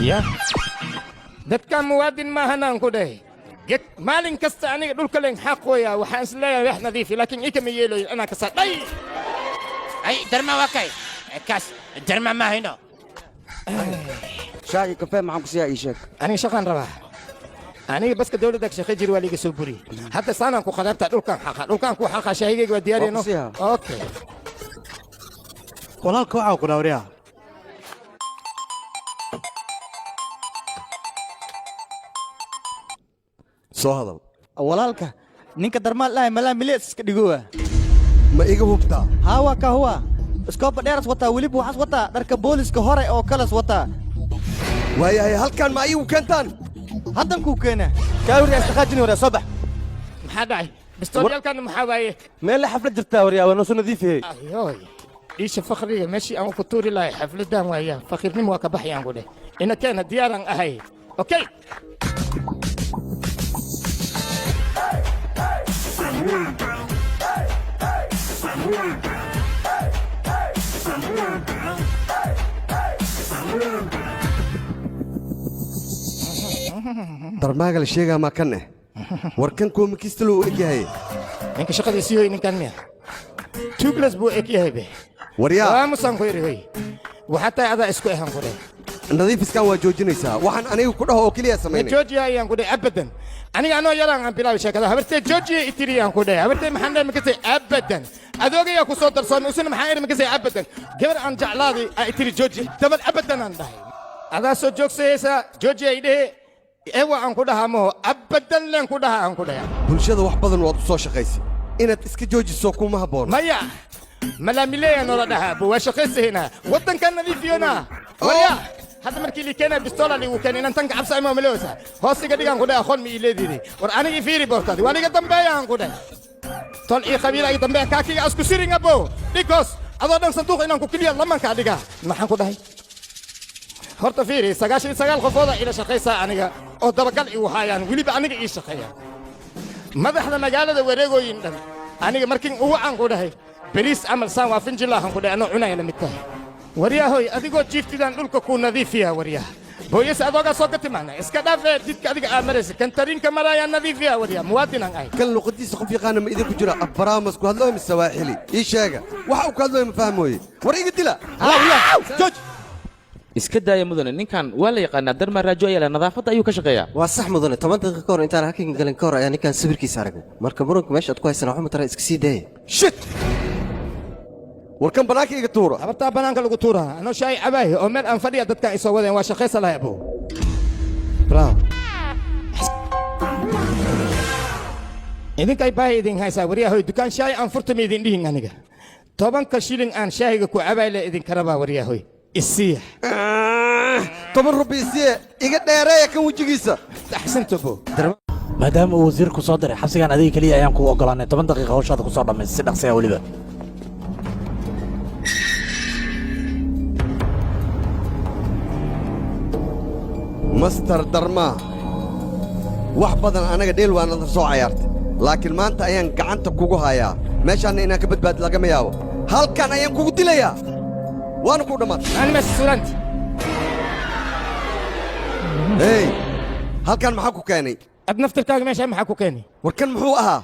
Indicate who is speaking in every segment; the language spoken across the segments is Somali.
Speaker 1: يا dadka muwaadin ma hanaan ku dhahay maalin kasta aniga dhulka leen xaqooya waxaan isleeyahay wax nadiif laakiin ikama yeelayo ana ka sadhay
Speaker 2: ay darma wakay kaas darma ma hayno
Speaker 3: شاي كافيه معكم سيا إيشك
Speaker 1: aniga shaqaan rabaa aniga baska dawladda shaqo jir waa liga soo buri hadda saanaan ku qadabta dhulkan ku xaqa shaygayga waa diyaarino okay
Speaker 4: walaalka waxa ku dhawriyaa
Speaker 5: soo hadal
Speaker 4: walaalka ninka darmaal lahay malaa milees iska dhigowa
Speaker 5: ma iga hubtaa
Speaker 4: hawa ka huwa iskooba dheeras wataa weliba waxaas wataa dharka booliska hore oo kalas wataa
Speaker 5: waayahay halkan ma igu keentaan
Speaker 4: haddan kuu keena kaawriya istaqaajini wara soo bax
Speaker 1: maxaa dhacay bistoolyalkan maxaa waaye
Speaker 4: meel la xaflad jirtaa wariyaa waa noo soo nadiifiyey
Speaker 1: ayoy dhiisha fakriga meeshii aan ku tuuri lahay xafladan waaya fakirnimo waa ka baxayaan ku dheh ina keena diyaaran ahay okay
Speaker 5: darmaaga la sheegaa maa kan warkan koomikista loo eg yahay
Speaker 1: ninka shaqadiisii hoy ninkan miya tuglas buu eg yahay be
Speaker 5: waryaa
Speaker 1: aamusan ku yidhi hoy waxaa tahay adaa isku ehan ku dheh
Speaker 5: nadiifiskan waa joojinaysaa waxaan aniga ku dhaho oo keliya samaynay
Speaker 1: joojiya ayaan ku dheh abadan aniga anoo yaraan aan bilaabi sheekada habartee joojiya itiriyaan ku dheh habartee maxaan dheh makasay abadan adoogayaa ku soo darsoomay usina maxaan idhi makasay abadan gabar aan jeclaaday aa itiri jooji dabad abadan aan dhahay adaa soo joogsayaysaa joojiya idhehe ewa aan ku dhahaa maho abadan leen ku dhaha aan ku dhaha
Speaker 5: bulshada wax badan waad u soo shaqaysay inaad iska joojiso kuma habboon
Speaker 1: maya malaamileeya noola dhahaa bu waa shaqaysahaynaa waddankan nadiifiyona warya hadda markii likeena bistola ligu keen inaan tanka cabsa ima malewsa hoosiga dhigaan ku dhaha aqoon ma ii leediiday war anigii fiiri boortaadi waa niga dambeeya aan ku dheh tol ii qabiila ii dambeeya kaakiga asku siringa bo dhigos adoo dhan sanduuq inaan ku keliya lamankaa dhigaa maxaan ku dhahay horta fiiri 99 qofooda ila shaqaysaa aniga oo dabagal igu haayaan weliba aniga ii shaqeeya madaxda magaalada wareegooyin dhan aniga markiin ugu aan ku dhahay bariis amal saan waa finjilaahan ku dhahay anoo cunaya la mid tahay waryahoy adigoo jiiftidaan dhulka kuu nadiifiya waryaha booyas adoogaa soo ka timaana iska dhaafee didka adiga aa maraysa kan tariinka maraayaa nadiifiya waryaha muwaadinaan ahay
Speaker 5: kan luqadiisa qof yaqaana ma idinku jira abraamas ku hadlooy mise waaxili ii sheega waxa uu ku hadlooy ma fahmooye war iga dila
Speaker 4: jooj
Speaker 6: iska daaya mudane ninkan waa la yaqaanaa darma raajo ayaa leh nadaafadda ayuu ka shaqeeyaa
Speaker 7: waa sax mudane 10 daqiiqo ka hor intaan hakiin galin ka hor ayaa ninkan sawirkiisa aragnay marka muranka meesha aad ku haysan waxuma tara iska sii daaya
Speaker 5: shit warkan banaanka iga tuura
Speaker 1: habartaa banaanka lagu tuuraa anoo shaay cabaahi oo meel aan fadhiya dadkan ay soo wadeen waa shaqaysa lahay abo bravo idinkay baahi idin haysaa waryahoy dukaan shaay aan furtama idin dhihin aniga 10 shilin aan shaahiga ku cabayle idinka rabaa waryahoy isiya
Speaker 5: 10 rubi isiya iga dheereeya kan wejigiisa
Speaker 1: axsanta bo
Speaker 4: maadaama uu wasiirku soo diray xabsigan adiga kaliya ayaan ku ogolaanay 10 daqiiqo hawshaada ku soo dhamaysay si dhaqsi ah waliba
Speaker 5: master darma wax badan anaga dheel waan soo cayaartay laakiin maanta ayaan gacanta kugu hayaa meeshaana inaan ka badbaad lagama yaabo halkan ayaan kugu dilayaa waana ku dhammaatay
Speaker 1: aan mas-uulanti
Speaker 5: hey halkan maxaa ku keenay
Speaker 1: ad naftirkaaga meesha maxaa ku keenay
Speaker 5: warkan muxuu ahaa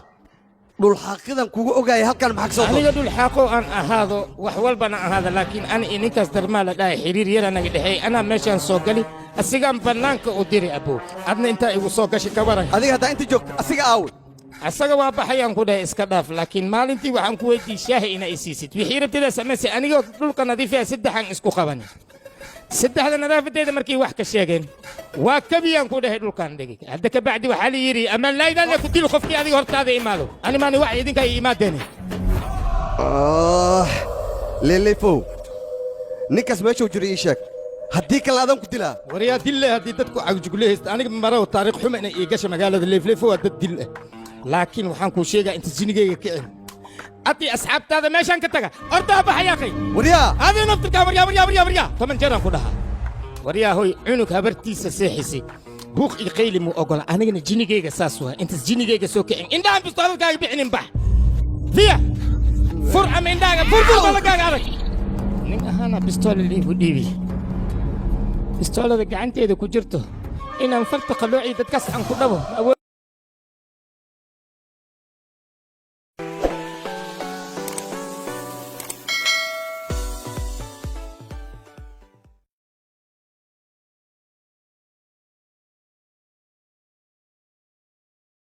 Speaker 5: dhul xaaqidan kugu ogaayay halkan maxaa ka soo
Speaker 1: aniga dhul xaaqo aan ahaado wax walbana ahaada laakiin ani ininkaas darmaa la dhahay xiriir yara naga dhexeey anaa meeshaan soo gali asigaan bannaanka u diri abow adna intaa igu soo gashi ka waran
Speaker 5: adiga haddaa inta joogta asiga aawe
Speaker 1: asaga waa baxayaan ku dhahay iska dhaaf laakiin maalintii waxaan ku weydiiyey shaahi ina i siisid wixii rabtida samayse anigoo dhulka nadiifiya saddexaan isku qaban saddexda nadaafadeeda markii wax ka sheegeen waa kabiyaan ku dhahay dhulkaan dhigi hadda ka bacdi waxaa la yidhi amaan laydaan ku dil qofkii adiga hortaada imaado ani maani wax idinka ay imaadeene
Speaker 5: leelefow ninkaas meeshuu jiro ii sheeg haddii kale adan ku dilaa
Speaker 1: waryaa dille haddii dadku cagjugulehaysta aniga marow taariikh xuma inay ii gasha magaalada leefleefo waa dad dil ah laakiin waxaan kuu sheegaa inta jinigayga kicin أتي أصحاب هذا ما شان كتجا أرتاح بحياقي
Speaker 5: وريا
Speaker 1: هذه نفتك وريا طبعا جرا كلها وريا هوي عنك هبرتي سسيحسي بوخ يقيل مو أقول أنا جن جيني جيجا ساسوا أنت جيني جيجا سوكي إن دام بستوعب كاي بيعني بح فيها فرع من داعي فر ولا كاي عارك نين أنا بستوعب اللي بديبي bistoolada gacanteeda ku jirto inaan farta qalloocii dadkaas aan ku dhabo